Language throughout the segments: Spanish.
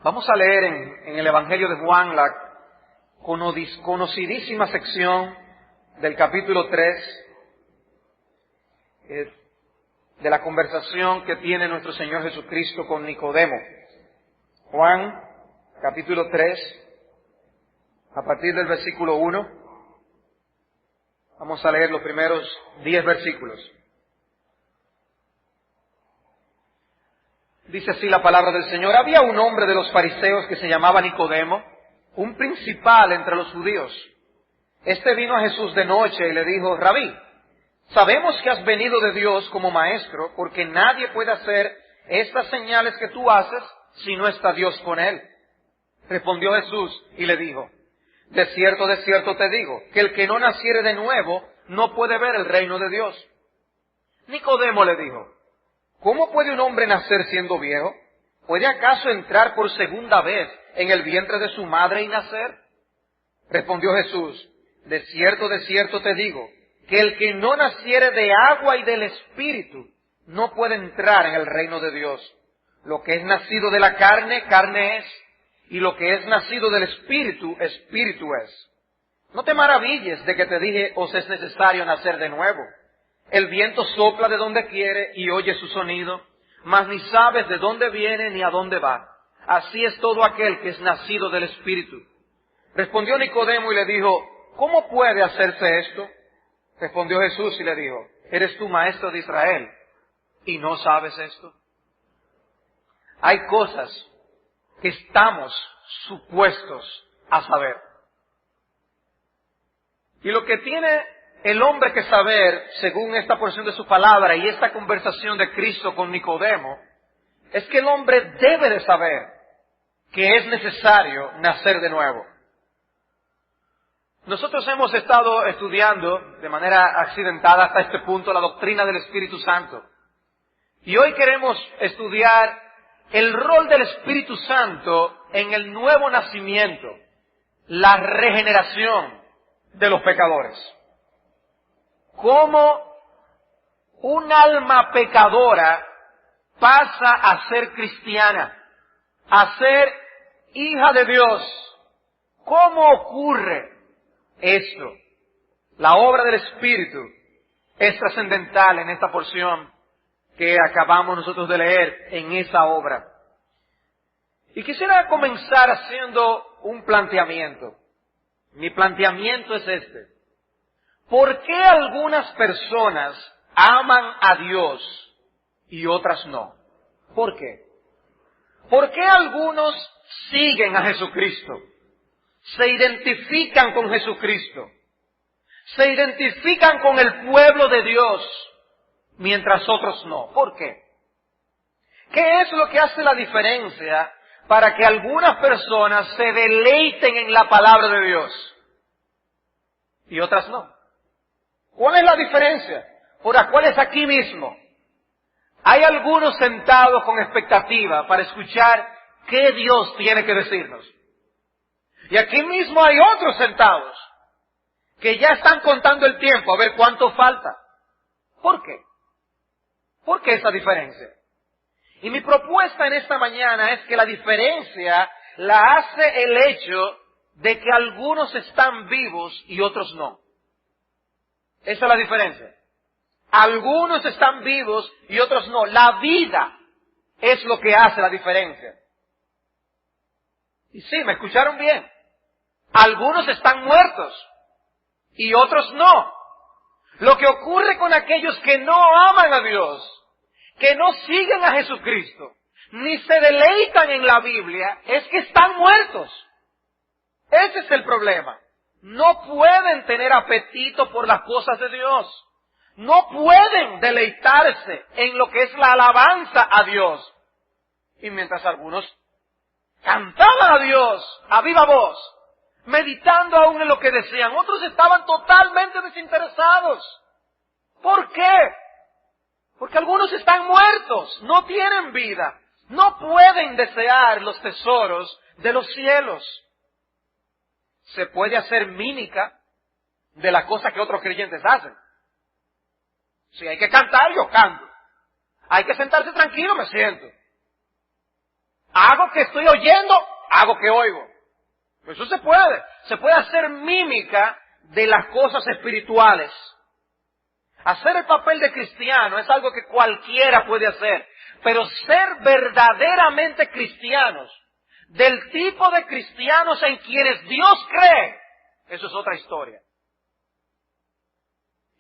Vamos a leer en el Evangelio de Juan la conocidísima sección del capítulo 3 de la conversación que tiene nuestro Señor Jesucristo con Nicodemo. Juan, capítulo 3, a partir del versículo 1, vamos a leer los primeros 10 versículos. Dice así la palabra del Señor: había un hombre de los fariseos que se llamaba Nicodemo, un principal entre los judíos. Este vino a Jesús de noche y le dijo: Rabí, sabemos que has venido de Dios como maestro, porque nadie puede hacer estas señales que tú haces si no está Dios con él. Respondió Jesús y le dijo: de cierto te digo, que el que no naciere de nuevo no puede ver el reino de Dios. Nicodemo le dijo: ¿cómo puede un hombre nacer siendo viejo? ¿Puede acaso entrar por segunda vez en el vientre de su madre y nacer? Respondió Jesús: de cierto te digo, que el que no naciere de agua y del Espíritu no puede entrar en el reino de Dios. Lo que es nacido de la carne, carne es, y lo que es nacido del Espíritu, Espíritu es. No te maravilles de que te dije: os es necesario nacer de nuevo. El viento sopla de donde quiere y oye su sonido, mas ni sabes de dónde viene ni a dónde va. Así es todo aquel que es nacido del Espíritu. Respondió Nicodemo y le dijo: ¿cómo puede hacerse esto? Respondió Jesús y le dijo: ¿eres tú maestro de Israel y no sabes esto? Hay cosas que estamos supuestos a saber. Y lo que tiene el hombre que saber, según esta porción de su palabra y esta conversación de Cristo con Nicodemo, es que el hombre debe de saber que es necesario nacer de nuevo. Nosotros hemos estado estudiando de manera accidentada hasta este punto la doctrina del Espíritu Santo. Y hoy queremos estudiar el rol del Espíritu Santo en el nuevo nacimiento, la regeneración de los pecadores. Cómo un alma pecadora pasa a ser cristiana, a ser hija de Dios. ¿Cómo ocurre esto? La obra del Espíritu es trascendental en esta porción que acabamos nosotros de leer, en esa obra. Y quisiera comenzar haciendo un planteamiento. Mi planteamiento es este: ¿por qué algunas personas aman a Dios y otras no? ¿Por qué? ¿Por qué algunos siguen a Jesucristo? Se identifican con Jesucristo. Se identifican con el pueblo de Dios, mientras otros no. ¿Por qué? ¿Qué es lo que hace la diferencia para que algunas personas se deleiten en la palabra de Dios y otras no? ¿Cuál es la diferencia? Por la cual es aquí mismo. Hay algunos sentados con expectativa para escuchar qué Dios tiene que decirnos. Y aquí mismo hay otros sentados que ya están contando el tiempo a ver cuánto falta. ¿Por qué? ¿Por qué esa diferencia? Y mi propuesta en esta mañana es que la diferencia la hace el hecho de que algunos están vivos y otros no. Esa es la diferencia. Algunos están vivos y otros no. La vida es lo que hace la diferencia. Y sí, me escucharon bien. Algunos están muertos y otros no. Lo que ocurre con aquellos que no aman a Dios, que no siguen a Jesucristo, ni se deleitan en la Biblia, es que están muertos. Ese es el problema. No pueden tener apetito por las cosas de Dios. No pueden deleitarse en lo que es la alabanza a Dios. Y mientras algunos cantaban a Dios a viva voz, meditando aún en lo que decían, otros estaban totalmente desinteresados. ¿Por qué? Porque algunos están muertos, no tienen vida, no pueden desear los tesoros de los cielos. Se puede hacer mímica de la cosa que otros creyentes hacen. Si hay que cantar, yo canto. Hay que sentarse tranquilo, me siento. Hago que estoy oyendo, hago que oigo. Eso se puede. Se puede hacer mímica de las cosas espirituales. Hacer el papel de cristiano es algo que cualquiera puede hacer. Pero ser verdaderamente cristianos, del tipo de cristianos en quienes Dios cree, eso es otra historia.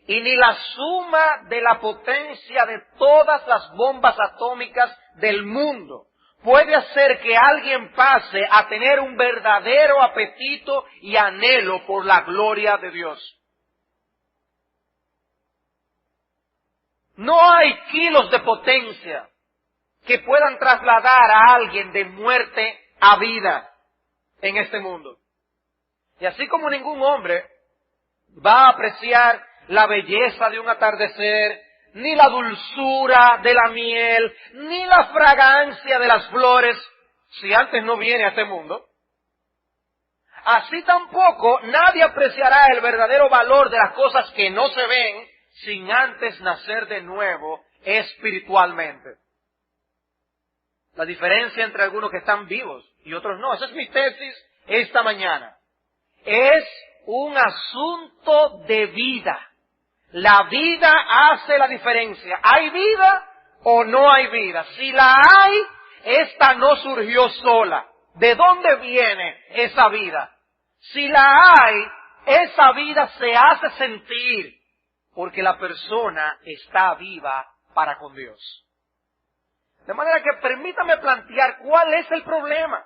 Y ni la suma de la potencia de todas las bombas atómicas del mundo puede hacer que alguien pase a tener un verdadero apetito y anhelo por la gloria de Dios. No hay kilos de potencia que puedan trasladar a alguien de muerte a vida en este mundo. Y así como ningún hombre va a apreciar la belleza de un atardecer, ni la dulzura de la miel, ni la fragancia de las flores, si antes no viene a este mundo, así tampoco nadie apreciará el verdadero valor de las cosas que no se ven sin antes nacer de nuevo espiritualmente. La diferencia entre algunos que están vivos y otros no, esa es mi tesis esta mañana. Es un asunto de vida. La vida hace la diferencia. ¿Hay vida o no hay vida? Si la hay, esta no surgió sola. ¿De dónde viene esa vida? Si la hay, esa vida se hace sentir porque la persona está viva para con Dios. De manera que permítame plantear cuál es el problema.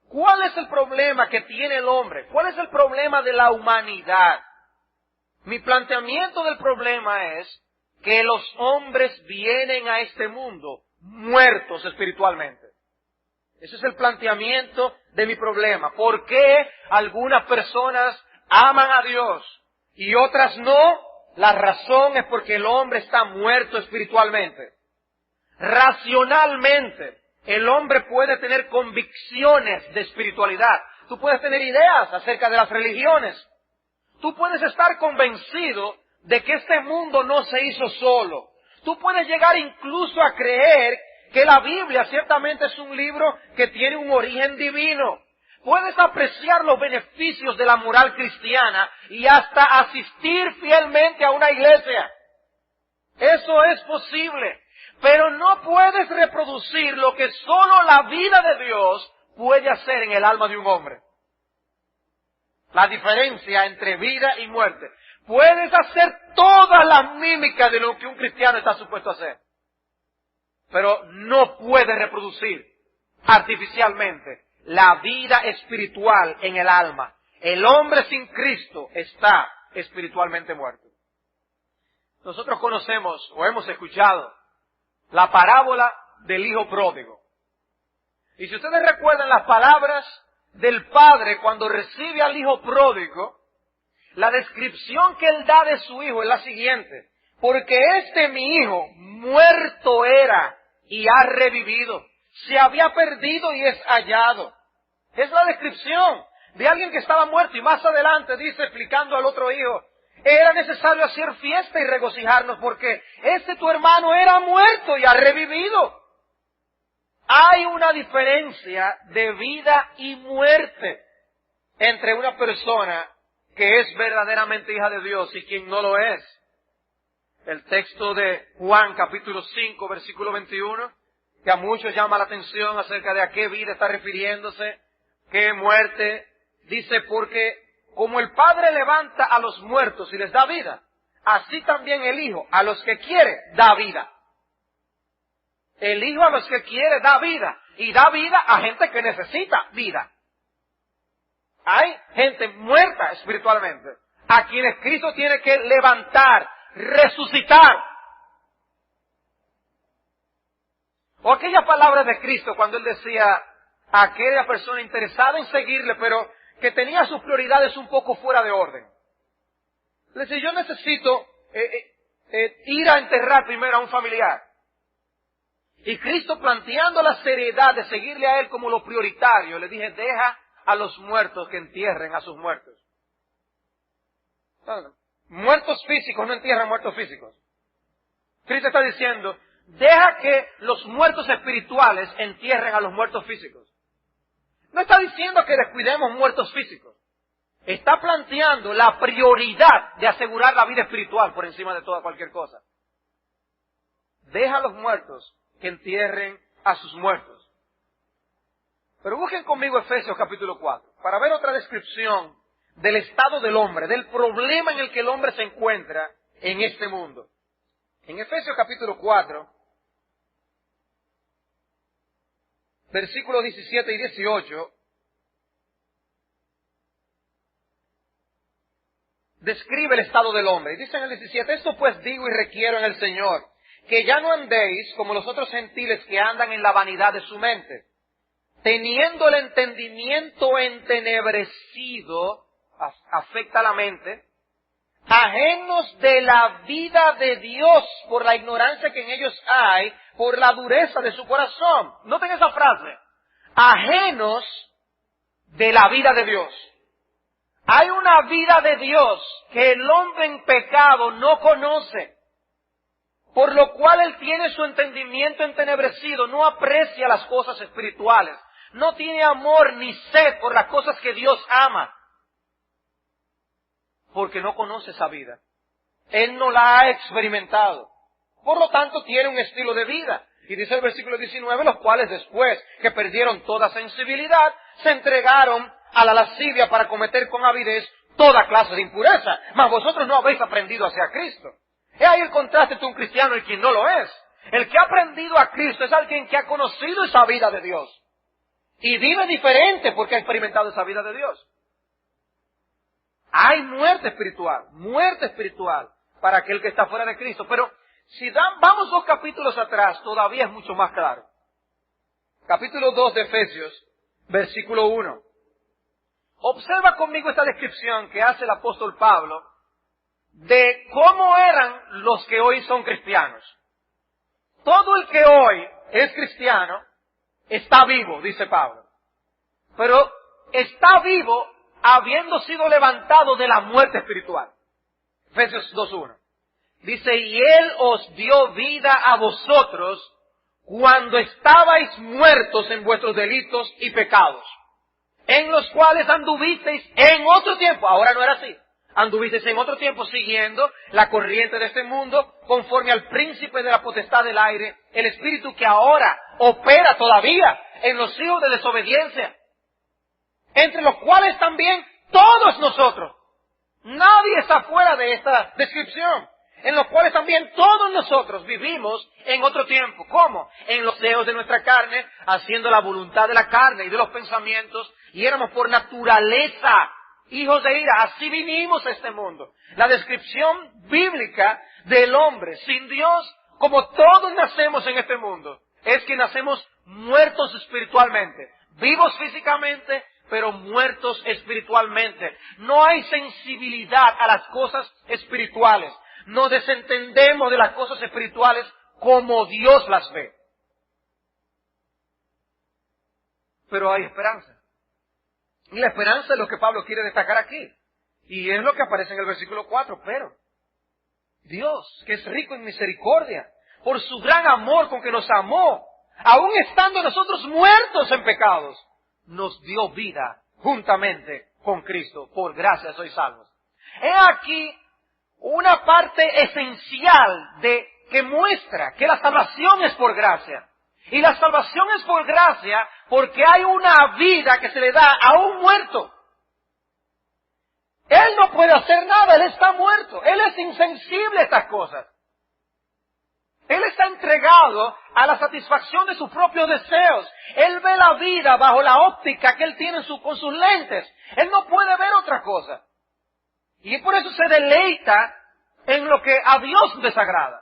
¿Cuál es el problema que tiene el hombre? ¿Cuál es el problema de la humanidad? Mi planteamiento del problema es que los hombres vienen a este mundo muertos espiritualmente. Ese es el planteamiento de mi problema. ¿Por qué algunas personas aman a Dios y otras no? La razón es porque el hombre está muerto espiritualmente. Racionalmente, el hombre puede tener convicciones de espiritualidad. Tú puedes tener ideas acerca de las religiones. Tú puedes estar convencido de que este mundo no se hizo solo. Tú puedes llegar incluso a creer que la Biblia ciertamente es un libro que tiene un origen divino. Puedes apreciar los beneficios de la moral cristiana y hasta asistir fielmente a una iglesia. Eso es posible. Pero no puedes reproducir lo que solo la vida de Dios puede hacer en el alma de un hombre. La diferencia entre vida y muerte. Puedes hacer toda la mímica de lo que un cristiano está supuesto a hacer. Pero no puedes reproducir artificialmente la vida espiritual en el alma. El hombre sin Cristo está espiritualmente muerto. Nosotros conocemos o hemos escuchado la parábola del hijo pródigo. Y si ustedes recuerdan las palabras del padre cuando recibe al hijo pródigo, la descripción que él da de su hijo es la siguiente: porque mi hijo muerto era y ha revivido, se había perdido y es hallado. Es la descripción de alguien que estaba muerto, y más adelante dice, explicando al otro hijo, era necesario hacer fiesta y regocijarnos porque tu hermano era muerto y ha revivido. Hay una diferencia de vida y muerte entre una persona que es verdaderamente hija de Dios y quien no lo es. El texto de Juan capítulo 5 versículo 21, que a muchos llama la atención acerca de a qué vida está refiriéndose, qué muerte, dice, porque como el Padre levanta a los muertos y les da vida, así también el Hijo a los que quiere da vida. El Hijo a los que quiere da vida, y da vida a gente que necesita vida. Hay gente muerta espiritualmente, a quienes Cristo tiene que levantar, resucitar. O aquellas palabras de Cristo cuando Él decía a aquella persona interesada en seguirle, pero que tenía sus prioridades un poco fuera de orden. Le decía, yo necesito ir a enterrar primero a un familiar. Y Cristo, planteando la seriedad de seguirle a Él como lo prioritario, le dije, deja a los muertos que entierren a sus muertos. Muertos físicos no entierran muertos físicos. Cristo está diciendo, deja que los muertos espirituales entierren a los muertos físicos. No está diciendo que descuidemos muertos físicos. Está planteando la prioridad de asegurar la vida espiritual por encima de toda cualquier cosa. Deja a los muertos que entierren a sus muertos. Pero busquen conmigo Efesios capítulo 4, para ver otra descripción del estado del hombre, del problema en el que el hombre se encuentra en este mundo. En Efesios capítulo 4, versículos 17 y 18, describe el estado del hombre. Y dice en el 17, esto pues digo y requiero en el Señor, que ya no andéis como los otros gentiles que andan en la vanidad de su mente, teniendo el entendimiento entenebrecido, afecta a la mente, ajenos de la vida de Dios por la ignorancia que en ellos hay, por la dureza de su corazón. Noten esa frase, ajenos de la vida de Dios. Hay una vida de Dios que el hombre en pecado no conoce, por lo cual él tiene su entendimiento entenebrecido, no aprecia las cosas espirituales, no tiene amor ni sed por las cosas que Dios ama, porque no conoce esa vida. Él no la ha experimentado. Por lo tanto, tiene un estilo de vida. Y dice el versículo 19, los cuales después que perdieron toda sensibilidad, se entregaron a la lascivia para cometer con avidez toda clase de impureza. Mas vosotros no habéis aprendido hacia Cristo. He ahí el contraste entre un cristiano y quien no lo es. El que ha aprendido a Cristo es alguien que ha conocido esa vida de Dios. Y vive diferente porque ha experimentado esa vida de Dios. Hay muerte espiritual para aquel que está fuera de Cristo. Pero si vamos 2 capítulos atrás, todavía es mucho más claro. Capítulo 2 de Efesios, versículo 1. Observa conmigo esta descripción que hace el apóstol Pablo de cómo eran los que hoy son cristianos. Todo el que hoy es cristiano está vivo, dice Pablo. Pero está vivo habiendo sido levantado de la muerte espiritual. Efesios 2.1. Dice, y Él os dio vida a vosotros cuando estabais muertos en vuestros delitos y pecados, en los cuales anduvisteis en otro tiempo. Ahora no era así. Anduvisteis en otro tiempo siguiendo la corriente de este mundo, conforme al príncipe de la potestad del aire, el espíritu que ahora opera todavía en los hijos de desobediencia, entre los cuales también todos nosotros, nadie está fuera de esta descripción, en los cuales también todos nosotros vivimos en otro tiempo. ¿Cómo? En los deseos de nuestra carne, haciendo la voluntad de la carne y de los pensamientos, y éramos por naturaleza hijos de ira. Así vinimos a este mundo. La descripción bíblica del hombre sin Dios, como todos nacemos en este mundo, es que nacemos muertos espiritualmente, vivos físicamente, pero muertos espiritualmente. No hay sensibilidad a las cosas espirituales. Nos desentendemos de las cosas espirituales como Dios las ve. Pero hay esperanza. Y la esperanza es lo que Pablo quiere destacar aquí. Y es lo que aparece en el versículo 4. Pero Dios, que es rico en misericordia, por su gran amor con que nos amó, aun estando nosotros muertos en pecados, nos dio vida juntamente con Cristo. Por gracia sois salvos. He aquí una parte esencial que muestra que la salvación es por gracia. Y la salvación es por gracia porque hay una vida que se le da a un muerto. Él no puede hacer nada, él está muerto. Él es insensible a estas cosas. Él está entregado a la satisfacción de sus propios deseos. Él ve la vida bajo la óptica que él tiene con sus lentes. Él no puede ver otra cosa. Y por eso se deleita en lo que a Dios desagrada.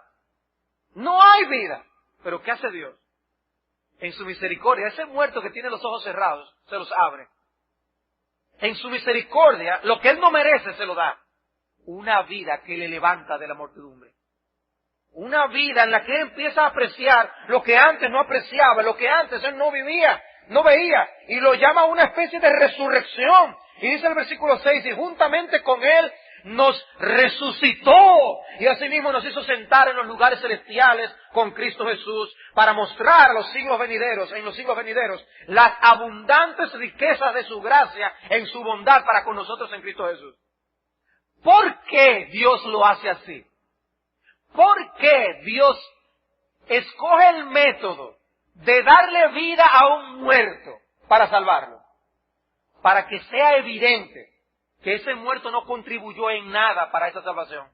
No hay vida. Pero ¿qué hace Dios? En su misericordia, ese muerto que tiene los ojos cerrados, se los abre. En su misericordia, lo que él no merece se lo da. Una vida que le levanta de la mortedumbre. Una vida en la que él empieza a apreciar lo que antes no apreciaba, lo que antes él no vivía, no veía. Y lo llama una especie de resurrección. Y dice el versículo 6, y juntamente con él nos resucitó y asimismo nos hizo sentar en los lugares celestiales con Cristo Jesús para mostrar en los siglos venideros, las abundantes riquezas de su gracia en su bondad para con nosotros en Cristo Jesús. ¿Por qué Dios lo hace así? ¿Por qué Dios escoge el método de darle vida a un muerto para salvarlo? Para que sea evidente que ese muerto no contribuyó en nada para esa salvación.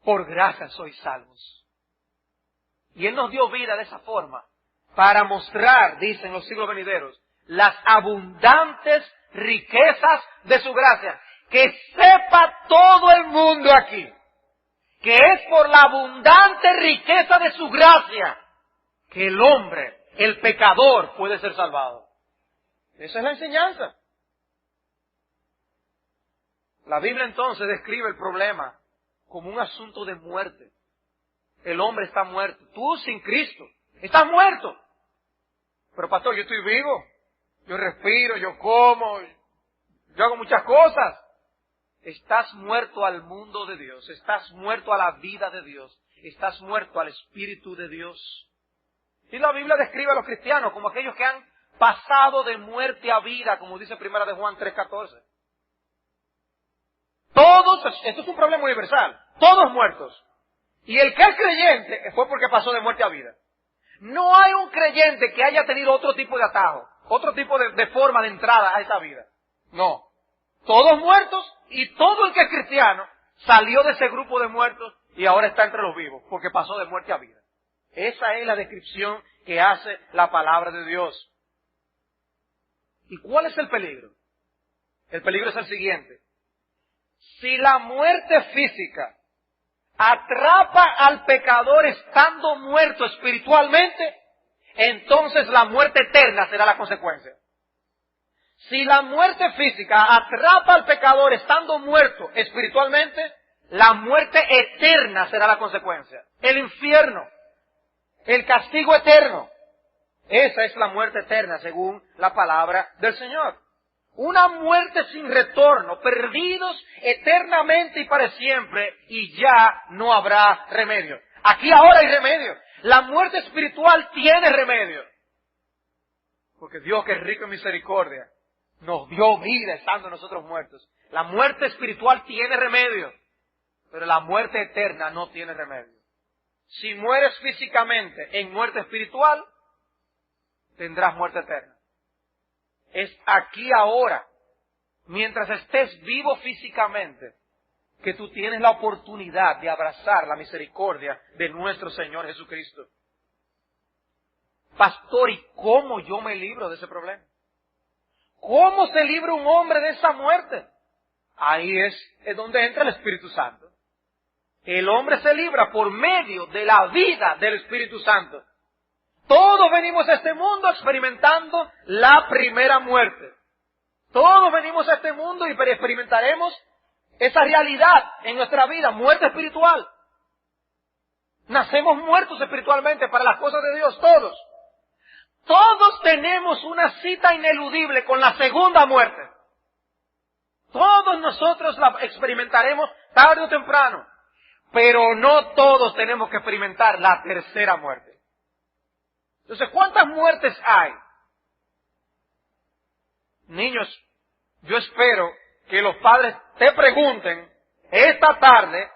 Por gracia sois salvos. Y Él nos dio vida de esa forma para mostrar, dicen los siglos venideros, las abundantes riquezas de su gracia. Que sepa todo el mundo aquí que es por la abundante riqueza de su gracia que el hombre, el pecador, puede ser salvado. Esa es la enseñanza. La Biblia entonces describe el problema como un asunto de muerte. El hombre está muerto. Tú sin Cristo estás muerto. Pero pastor, yo estoy vivo. Yo respiro, yo como, yo hago muchas cosas. Estás muerto al mundo de Dios. Estás muerto a la vida de Dios. Estás muerto al Espíritu de Dios. Y la Biblia describe a los cristianos como aquellos que han pasado de muerte a vida, como dice Primera de Juan 3:14. Todos, esto es un problema universal, todos muertos. Y el que es creyente fue porque pasó de muerte a vida. No hay un creyente que haya tenido otro tipo de atajo, otro tipo de forma de entrada a esa vida. No. Todos muertos y todo el que es cristiano salió de ese grupo de muertos y ahora está entre los vivos, porque pasó de muerte a vida. Esa es la descripción que hace la palabra de Dios. ¿Y cuál es el peligro? El peligro es el siguiente. Si la muerte física atrapa al pecador estando muerto espiritualmente, entonces la muerte eterna será la consecuencia. Si la muerte física atrapa al pecador estando muerto espiritualmente, la muerte eterna será la consecuencia. El infierno, el castigo eterno. Esa es la muerte eterna según la palabra del Señor. Una muerte sin retorno, perdidos eternamente y para siempre, y ya no habrá remedio. Aquí ahora hay remedio. La muerte espiritual tiene remedio. Porque Dios, que es rico en misericordia, nos dio vida estando nosotros muertos. La muerte espiritual tiene remedio, pero la muerte eterna no tiene remedio. Si mueres físicamente en muerte espiritual, tendrás muerte eterna. Es aquí ahora, mientras estés vivo físicamente, que tú tienes la oportunidad de abrazar la misericordia de nuestro Señor Jesucristo. Pastor, ¿y cómo yo me libro de ese problema? ¿Cómo se libra un hombre de esa muerte? Ahí es donde entra el Espíritu Santo. El hombre se libra por medio de la vida del Espíritu Santo. Todos venimos a este mundo experimentando la primera muerte. Todos venimos a este mundo y experimentaremos esa realidad en nuestra vida, muerte espiritual. Nacemos muertos espiritualmente para las cosas de Dios, todos. Todos tenemos una cita ineludible con la segunda muerte. Todos nosotros la experimentaremos tarde o temprano. Pero no todos tenemos que experimentar la tercera muerte. Entonces, ¿cuántas muertes hay? Niños, yo espero que los padres te pregunten esta tarde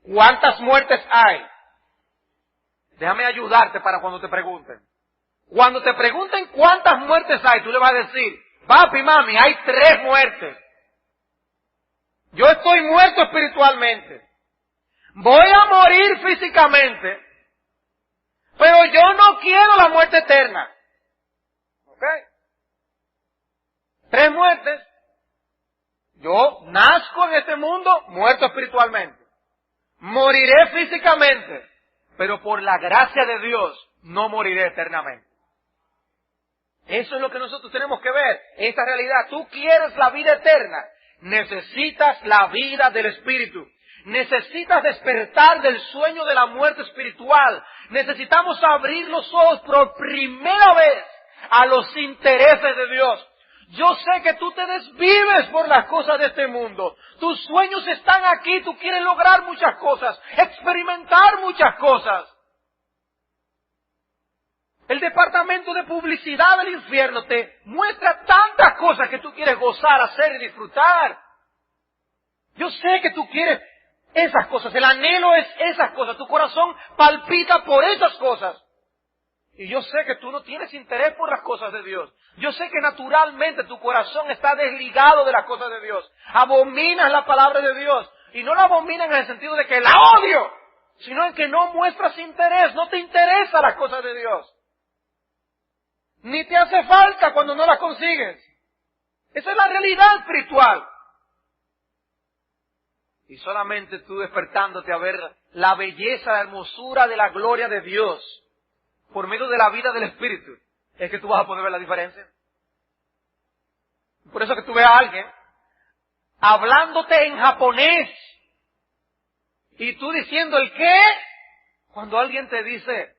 cuántas muertes hay. Déjame ayudarte para cuando te pregunten. Cuando te pregunten cuántas muertes hay, tú le vas a decir, papi, mami, hay 3 muertes. Yo estoy muerto espiritualmente. Voy a morir físicamente, pero yo no quiero la muerte eterna. ¿Ok? 3 muertes. Yo nazco en este mundo muerto espiritualmente. Moriré físicamente, pero por la gracia de Dios no moriré eternamente. Eso es lo que nosotros tenemos que ver, esta realidad. Tú quieres la vida eterna, necesitas la vida del Espíritu. Necesitas despertar del sueño de la muerte espiritual. Necesitamos abrir los ojos por primera vez a los intereses de Dios. Yo sé que tú te desvives por las cosas de este mundo. Tus sueños están aquí, tú quieres lograr muchas cosas, experimentar muchas cosas. El departamento de publicidad del infierno te muestra tantas cosas que tú quieres gozar, hacer y disfrutar. Yo sé que tú quieres esas cosas, el anhelo es esas cosas, tu corazón palpita por esas cosas. Y yo sé que tú no tienes interés por las cosas de Dios. Yo sé que naturalmente tu corazón está desligado de las cosas de Dios. Abominas la palabra de Dios. Y no la abominas en el sentido de que la odio, sino en que no muestras interés, no te interesan las cosas de Dios. Ni te hace falta cuando no las consigues. Esa es la realidad espiritual. Y solamente tú despertándote a ver la belleza, la hermosura de la gloria de Dios por medio de la vida del Espíritu, es que tú vas a poder ver la diferencia. Por eso que tú ves a alguien hablándote en japonés y tú diciendo el qué, cuando alguien te dice,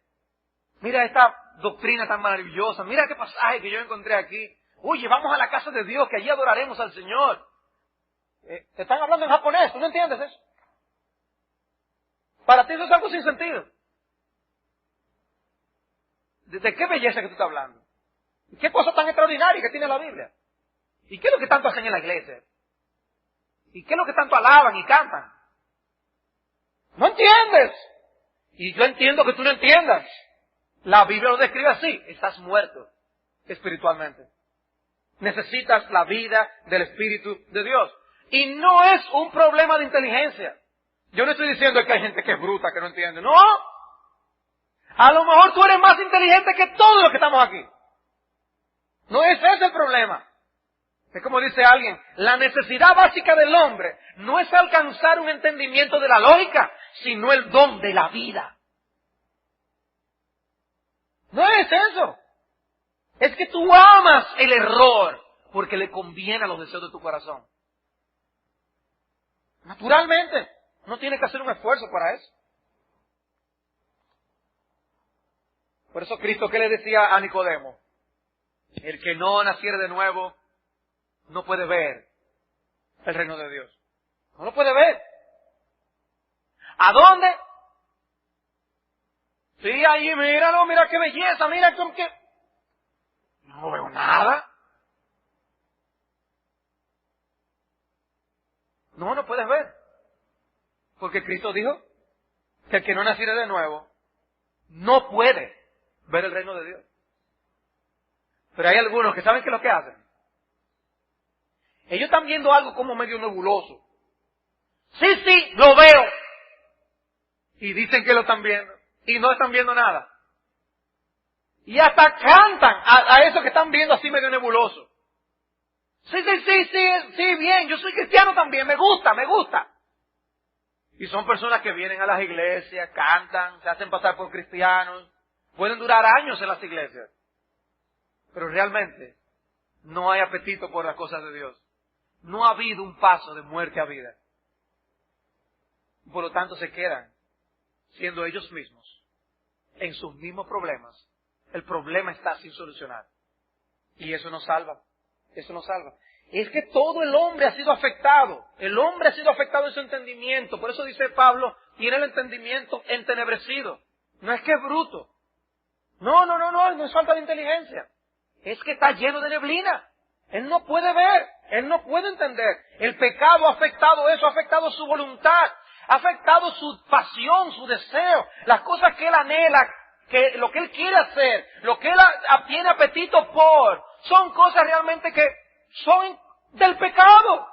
mira esta doctrina tan maravillosa, mira qué pasaje que yo encontré aquí, oye, vamos a la casa de Dios, que allí adoraremos al Señor. Te están hablando en japonés, ¿tú no entiendes eso? Para ti eso es algo sin sentido. ¿De qué belleza que tú estás hablando? ¿Qué cosa tan extraordinaria que tiene la Biblia? ¿Y qué es lo que tanto hacen en la iglesia? ¿Y qué es lo que tanto alaban y cantan? ¿No entiendes? Y yo entiendo que tú no entiendas. La Biblia lo describe así. Estás muerto espiritualmente. Necesitas la vida del Espíritu de Dios. Y no es un problema de inteligencia. Yo no estoy diciendo que hay gente que es bruta, que no entiende. No. A lo mejor tú eres más inteligente que todos los que estamos aquí. No es ese el problema. Es como dice alguien, la necesidad básica del hombre no es alcanzar un entendimiento de la lógica, sino el don de la vida. No es eso. Es que tú amas el error porque le conviene a los deseos de tu corazón. Naturalmente, no tienes que hacer un esfuerzo para eso. Por eso Cristo, ¿qué le decía a Nicodemo? El que no naciere de nuevo no puede ver el reino de Dios. No lo puede ver. ¿A dónde? Sí, ahí, míralo, mira qué belleza, mira con qué... No veo nada. No puedes ver. Porque Cristo dijo que el que no naciere de nuevo no puede ver el reino de Dios. Pero hay algunos que saben qué es lo que hacen. Ellos están viendo algo como medio nebuloso. Sí, lo veo. Y dicen que lo están viendo. Y no están viendo nada. Y hasta cantan a eso que están viendo así medio nebuloso. Sí, bien, yo soy cristiano también, me gusta. Y son personas que vienen a las iglesias, cantan, se hacen pasar por cristianos. Pueden durar años en las iglesias. Pero realmente no hay apetito por las cosas de Dios. No ha habido un paso de muerte a vida. Por lo tanto se quedan siendo ellos mismos en sus mismos problemas. El problema está sin solucionar. Y eso no salva. Eso no salva. Es que todo el hombre ha sido afectado. El hombre ha sido afectado en su entendimiento. Por eso dice Pablo, tiene el entendimiento entenebrecido. No es que es bruto. No es falta de inteligencia. Es que está lleno de neblina. Él no puede ver. Él no puede entender. El pecado ha afectado eso, ha afectado su voluntad, ha afectado su pasión, su deseo, las cosas que él anhela, lo que él quiere hacer, lo que él tiene apetito por, son cosas realmente que son del pecado,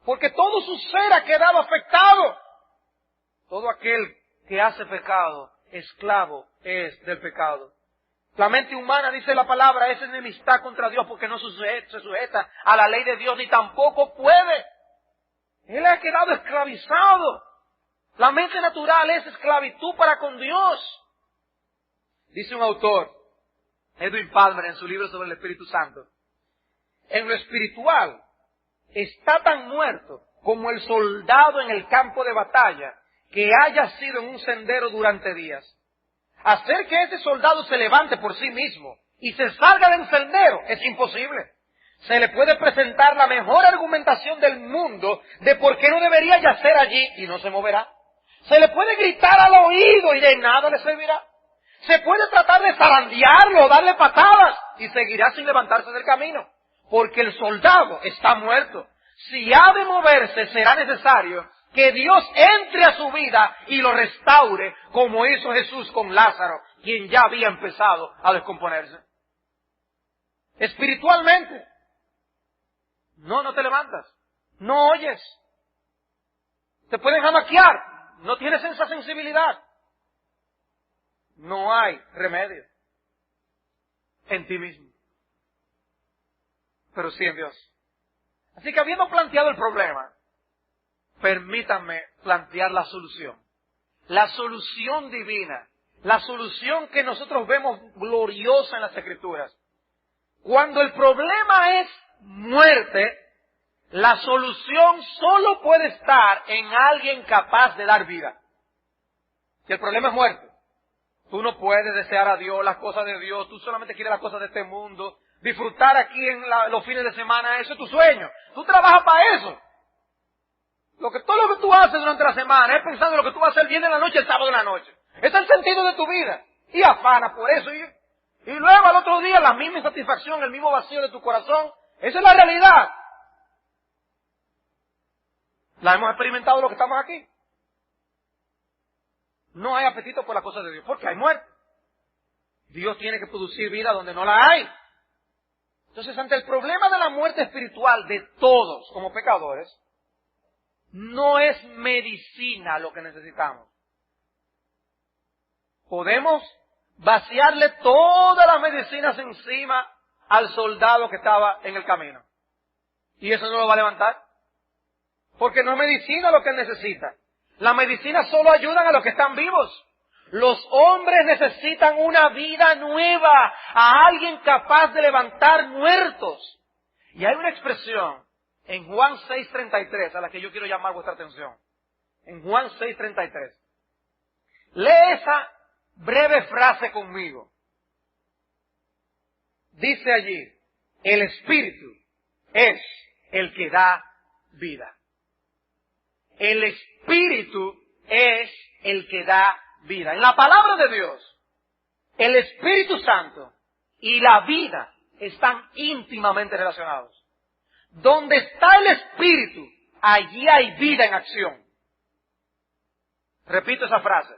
porque todo su ser ha quedado afectado. Todo aquel que hace pecado, esclavo es del pecado. La mente humana, dice la palabra, es enemistad contra Dios porque no se sujeta a la ley de Dios ni tampoco puede. Él ha quedado esclavizado. La mente natural es esclavitud para con Dios. Dice un autor, Edwin Palmer, en su libro sobre el Espíritu Santo, en lo espiritual está tan muerto como el soldado en el campo de batalla que haya sido en un sendero durante días. Hacer que ese soldado se levante por sí mismo y se salga del sendero es imposible. Se le puede presentar la mejor argumentación del mundo de por qué no debería yacer allí y no se moverá. Se le puede gritar al oído y de nada le servirá. Se puede tratar de zarandearlo, darle patadas y seguirá sin levantarse del camino. Porque el soldado está muerto. Si ha de moverse, será necesario que Dios entre a su vida y lo restaure, como hizo Jesús con Lázaro, quien ya había empezado a descomponerse. Espiritualmente, no te levantas, no oyes, te pueden jamaquear, no tienes esa sensibilidad. No hay remedio en ti mismo, pero sí en Dios. Así que habiendo planteado el problema, permítanme plantear la solución. La solución divina, la solución que nosotros vemos gloriosa en las Escrituras. Cuando el problema es muerte, la solución solo puede estar en alguien capaz de dar vida. Si el problema es muerte, tú no puedes desear a Dios, las cosas de Dios, tú solamente quieres las cosas de este mundo, disfrutar aquí en los fines de semana, eso es tu sueño. Tú trabajas para eso. Todo lo que tú haces durante la semana es pensando en lo que tú vas a hacer el viernes en la noche, el sábado en la noche. Ese es el sentido de tu vida. Y afanas por eso. Y luego al otro día la misma insatisfacción, el mismo vacío de tu corazón. Esa es la realidad. La hemos experimentado los que estamos aquí. No hay apetito por las cosas de Dios, porque hay muerte. Dios tiene que producir vida donde no la hay. Entonces, ante el problema de la muerte espiritual de todos como pecadores, no es medicina lo que necesitamos. Podemos vaciarle todas las medicinas encima al soldado que estaba en el camino. Y eso no lo va a levantar. Porque no es medicina lo que él necesita. Las medicinas solo ayudan a los que están vivos. Los hombres necesitan una vida nueva, a alguien capaz de levantar muertos. Y hay una expresión en Juan 6:33 a la que yo quiero llamar vuestra atención. En Juan 6:33. Lee esa breve frase conmigo. Dice allí, el Espíritu es el que da vida. El Espíritu es el que da vida. En la palabra de Dios, el Espíritu Santo y la vida están íntimamente relacionados. Donde está el Espíritu, allí hay vida en acción. Repito esa frase.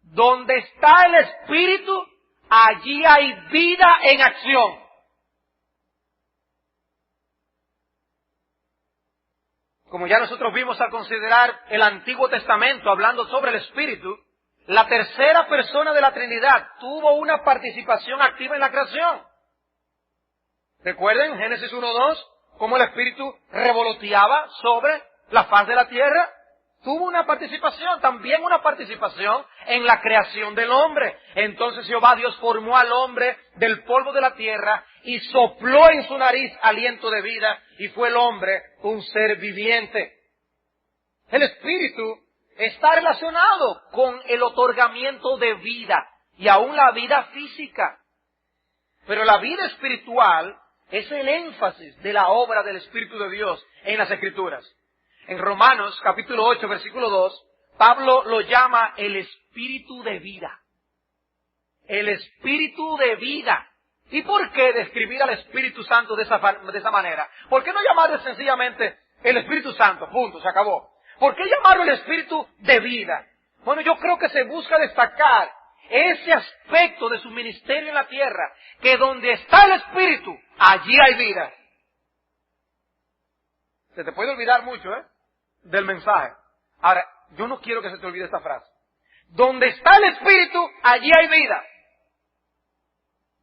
Donde está el Espíritu, allí hay vida en acción. Como ya nosotros vimos al considerar el Antiguo Testamento hablando sobre el Espíritu, la tercera persona de la Trinidad tuvo una participación activa en la creación. Recuerden Génesis 1:2, cómo el Espíritu revoloteaba sobre la faz de la tierra. Tuvo una participación, también una participación en la creación del hombre. Entonces Jehová Dios formó al hombre del polvo de la tierra y sopló en su nariz aliento de vida y fue el hombre un ser viviente. El Espíritu está relacionado con el otorgamiento de vida y aún la vida física. Pero la vida espiritual es el énfasis de la obra del Espíritu de Dios en las Escrituras. En Romanos capítulo 8, versículo 2, Pablo lo llama el Espíritu de vida. El Espíritu de vida. ¿Y por qué describir al Espíritu Santo de esa manera? ¿Por qué no llamarlo sencillamente el Espíritu Santo? Punto, se acabó. ¿Por qué llamarlo el Espíritu de vida? Bueno, yo creo que se busca destacar ese aspecto de su ministerio en la tierra, que donde está el Espíritu, allí hay vida. Se te puede olvidar mucho, del mensaje. Ahora, yo no quiero que se te olvide esta frase. Donde está el Espíritu, allí hay vida.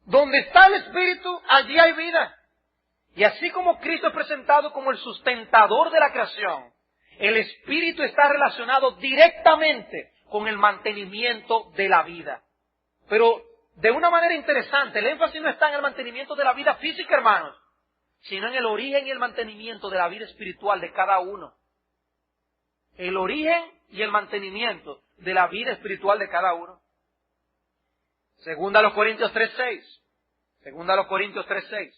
Donde está el Espíritu, allí hay vida. Y así como Cristo es presentado como el sustentador de la creación, el Espíritu está relacionado directamente con el mantenimiento de la vida. Pero de una manera interesante, el énfasis no está en el mantenimiento de la vida física, hermanos, sino en el origen y el mantenimiento de la vida espiritual de cada uno. El origen y el mantenimiento de la vida espiritual de cada uno. Segunda a los Corintios 3:6. Segunda a los Corintios 3:6.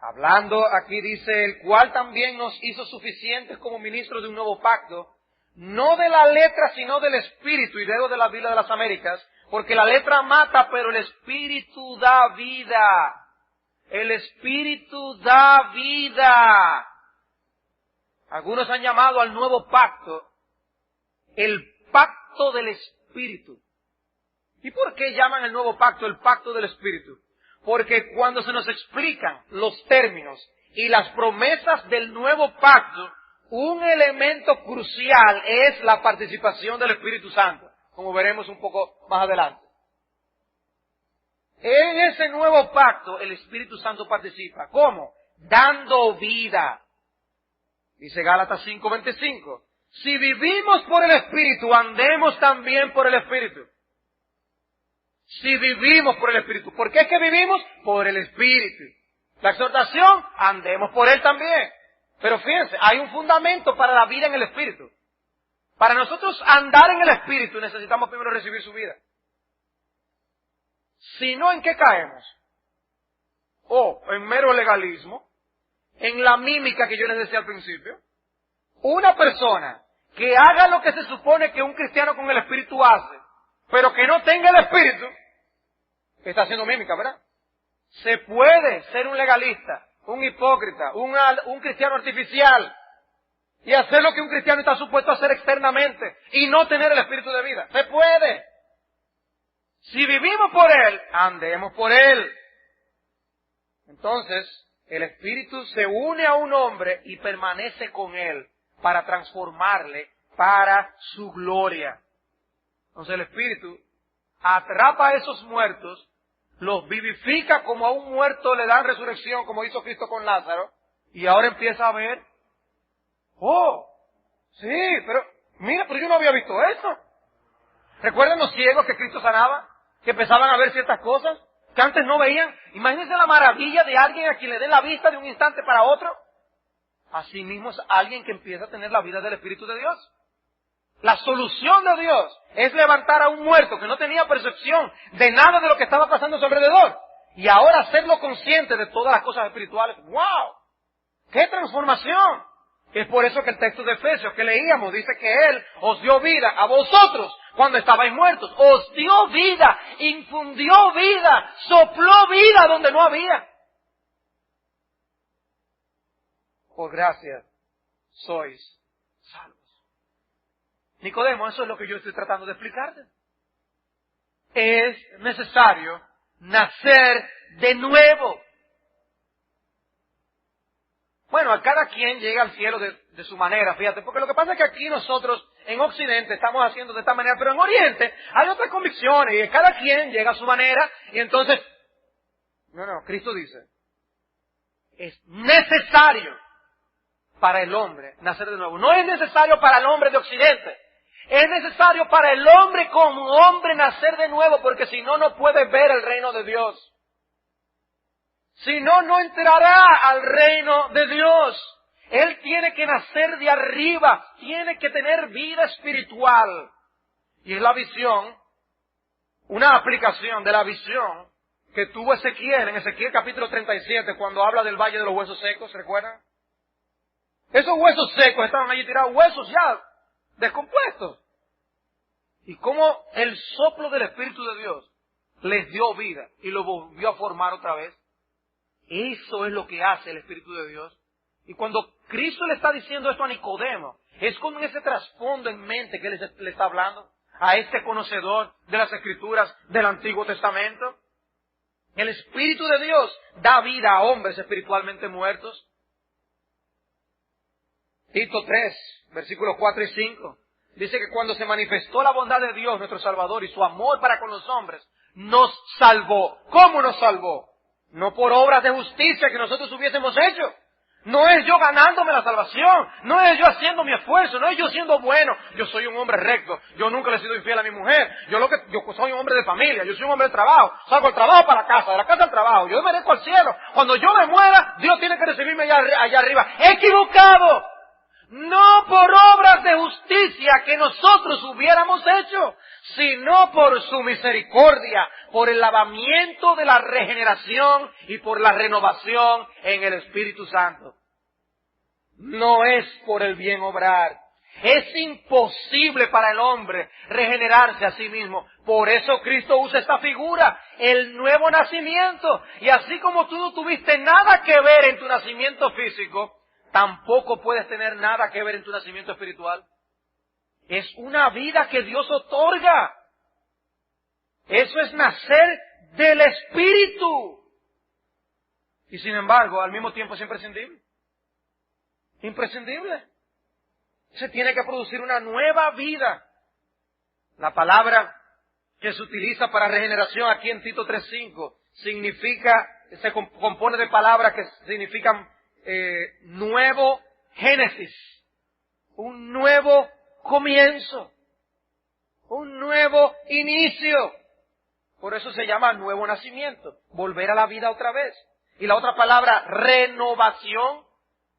Hablando aquí dice, el cual también nos hizo suficientes como ministros de un nuevo pacto, no de la letra, sino del Espíritu, y luego de la Biblia de las Américas, porque la letra mata, pero el Espíritu da vida. El Espíritu da vida. Algunos han llamado al nuevo pacto el pacto del Espíritu. ¿Y por qué llaman el nuevo pacto el pacto del Espíritu? Porque cuando se nos explican los términos y las promesas del nuevo pacto, un elemento crucial es la participación del Espíritu Santo, como veremos un poco más adelante. En ese nuevo pacto el Espíritu Santo participa. ¿Cómo? Dando vida. Dice Gálatas 5:25. Si vivimos por el Espíritu, andemos también por el Espíritu. Si vivimos por el Espíritu. ¿Por qué es que vivimos? Por el Espíritu. La exhortación, andemos por Él también. Pero fíjense, hay un fundamento para la vida en el Espíritu. Para nosotros andar en el Espíritu necesitamos primero recibir su vida. Si no, ¿en qué caemos? O en mero legalismo, en la mímica que yo les decía al principio. Una persona que haga lo que se supone que un cristiano con el Espíritu hace, pero que no tenga el Espíritu, está haciendo mímica, ¿verdad? Se puede ser un legalista, un hipócrita, un cristiano artificial, y hacer lo que un cristiano está supuesto a hacer externamente, y no tener el Espíritu de vida. Se puede. Si vivimos por Él, andemos por Él. Entonces, el Espíritu se une a un hombre y permanece con él para transformarle para su gloria. Entonces el Espíritu atrapa a esos muertos, los vivifica como a un muerto le dan resurrección, como hizo Cristo con Lázaro, y ahora empieza a ver, oh, sí, pero mira, pero yo no había visto eso. ¿Recuerdan los ciegos que Cristo sanaba? Que empezaban a ver ciertas cosas que antes no veían. Imagínense la maravilla de alguien a quien le den la vista de un instante para otro. Asimismo es alguien que empieza a tener la vida del Espíritu de Dios. La solución de Dios es levantar a un muerto que no tenía percepción de nada de lo que estaba pasando a su alrededor. Y ahora hacerlo consciente de todas las cosas espirituales. ¡Wow! ¡Qué transformación! Es por eso que el texto de Efesios que leíamos dice que Él os dio vida a vosotros cuando estabais muertos. Os dio vida, infundió vida, sopló vida donde no había. Por gracia sois salvos. Nicodemo, eso es lo que yo estoy tratando de explicarte. Es necesario nacer de nuevo. Bueno, a cada quien llega al cielo de su manera, fíjate, porque lo que pasa es que aquí nosotros en Occidente estamos haciendo de esta manera, pero en Oriente hay otras convicciones y cada quien llega a su manera y entonces, Cristo dice, es necesario para el hombre nacer de nuevo. No es necesario para el hombre de Occidente, es necesario para el hombre como hombre nacer de nuevo, porque si no, no puede ver el reino de Dios. Si no, no entrará al reino de Dios. Él tiene que nacer de arriba, tiene que tener vida espiritual. Y es la visión, una aplicación de la visión que tuvo Ezequiel, en Ezequiel capítulo 37, cuando habla del valle de los huesos secos, ¿recuerdan? Esos huesos secos estaban allí tirados, huesos ya descompuestos. Y cómo el soplo del Espíritu de Dios les dio vida y lo volvió a formar otra vez. Eso es lo que hace el Espíritu de Dios. Y cuando Cristo le está diciendo esto a Nicodemo, es con ese trasfondo en mente que le está hablando a este conocedor de las Escrituras del Antiguo Testamento. El Espíritu de Dios da vida a hombres espiritualmente muertos. Tito 3, versículos 4 y 5, dice que cuando se manifestó la bondad de Dios, nuestro Salvador, y su amor para con los hombres, nos salvó. ¿Cómo nos salvó? No por obras de justicia que nosotros hubiésemos hecho. No es yo ganándome la salvación. No es yo haciendo mi esfuerzo. No es yo siendo bueno. Yo soy un hombre recto. Yo nunca le he sido infiel a mi mujer. Yo soy un hombre de familia. Yo soy un hombre de trabajo. Salgo del trabajo para la casa, de la casa al trabajo. Yo merezco al cielo. Cuando yo me muera, Dios tiene que recibirme allá arriba. ¡Equivocado! no por obras de justicia que nosotros hubiéramos hecho, sino por su misericordia, por el lavamiento de la regeneración y por la renovación en el Espíritu Santo. No es por el bien obrar. Es imposible para el hombre regenerarse a sí mismo. Por eso Cristo usa esta figura, el nuevo nacimiento. Y así como tú no tuviste nada que ver en tu nacimiento físico, tampoco puedes tener nada que ver en tu nacimiento espiritual. Es una vida que Dios otorga. Eso es nacer del Espíritu. Y sin embargo, al mismo tiempo es imprescindible. Imprescindible. Se tiene que producir una nueva vida. La palabra que se utiliza para regeneración aquí en Tito 3:5 significa, se compone de palabras que significan nuevo génesis, un nuevo comienzo, un nuevo inicio. Por eso se llama nuevo nacimiento, volver a la vida otra vez. Y la otra palabra, renovación,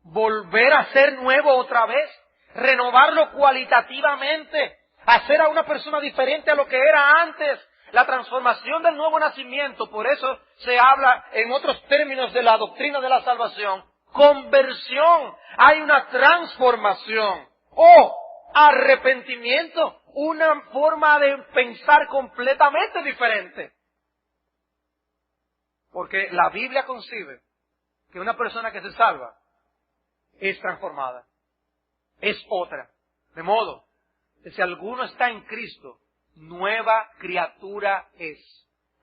volver a ser nuevo otra vez, renovarlo cualitativamente, hacer a una persona diferente a lo que era antes. La transformación del nuevo nacimiento, por eso se habla en otros términos de la doctrina de la salvación, conversión, hay una transformación o arrepentimiento, una forma de pensar completamente diferente. Porque la Biblia concibe que una persona que se salva es transformada, es otra. De modo que si alguno está en Cristo, nueva criatura es.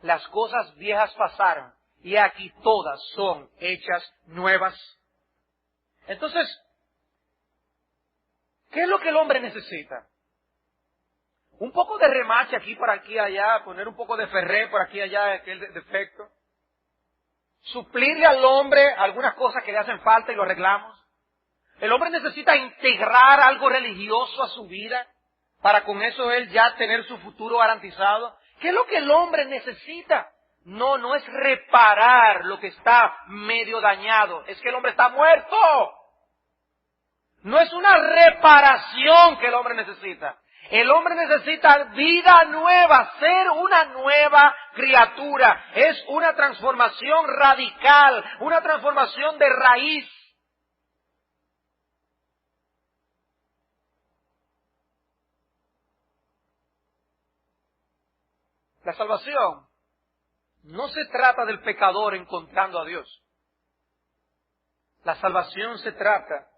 Las cosas viejas pasaron y aquí todas son hechas nuevas. Entonces, ¿qué es lo que el hombre necesita? Un poco de remache aquí, por aquí, allá, poner un poco de ferré por aquí, allá, aquel defecto. Suplirle al hombre algunas cosas que le hacen falta y lo arreglamos. El hombre necesita integrar algo religioso a su vida para con eso él ya tener su futuro garantizado. ¿Qué es lo que el hombre necesita? No es reparar lo que está medio dañado. Es que el hombre está muerto. No es una reparación que el hombre necesita. El hombre necesita vida nueva, ser una nueva criatura. Es una transformación radical, una transformación de raíz. La salvación no se trata del pecador encontrando a Dios. La salvación se trata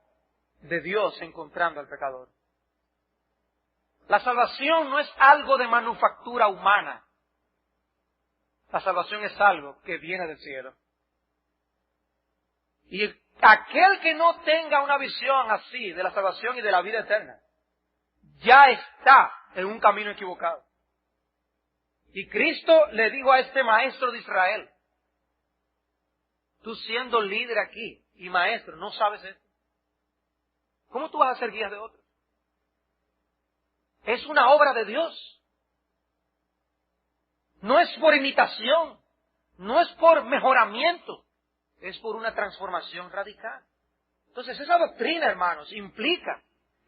de Dios encontrando al pecador. La salvación no es algo de manufactura humana. La salvación es algo que viene del cielo. Y aquel que no tenga una visión así de la salvación y de la vida eterna, ya está en un camino equivocado. Y Cristo le dijo a este maestro de Israel, tú siendo líder aquí y maestro, ¿no sabes esto? ¿Cómo tú vas a ser guía de otros? Es una obra de Dios. No es por imitación, no es por mejoramiento, es por una transformación radical. Entonces esa doctrina, hermanos, implica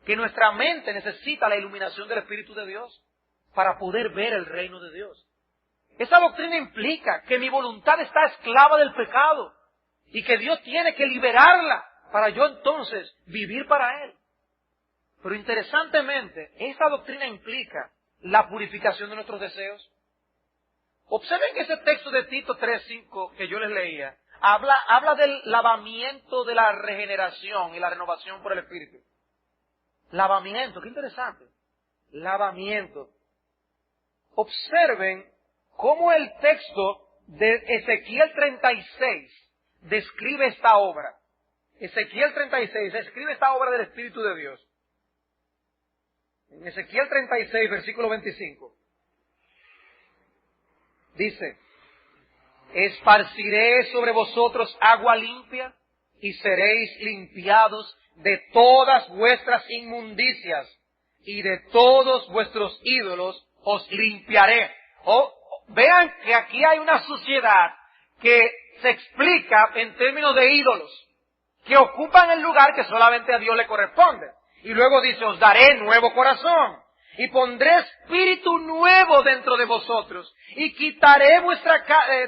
que nuestra mente necesita la iluminación del Espíritu de Dios para poder ver el reino de Dios. Esa doctrina implica que mi voluntad está esclava del pecado y que Dios tiene que liberarla para yo entonces vivir para Él. Pero interesantemente, esta doctrina implica la purificación de nuestros deseos. Observen que ese texto de Tito 3:5 que yo les leía, habla del lavamiento de la regeneración y la renovación por el Espíritu. Lavamiento, qué interesante. Lavamiento. Observen cómo el texto de Ezequiel 36 describe esta obra. Ezequiel 36 describe esta obra del Espíritu de Dios. En Ezequiel 36, versículo 25, dice, esparciré sobre vosotros agua limpia y seréis limpiados de todas vuestras inmundicias y de todos vuestros ídolos os limpiaré. Vean que aquí hay una suciedad que se explica en términos de ídolos. que ocupan el lugar que solamente a Dios le corresponde. Y luego dice, os daré nuevo corazón, y pondré espíritu nuevo dentro de vosotros, y quitaré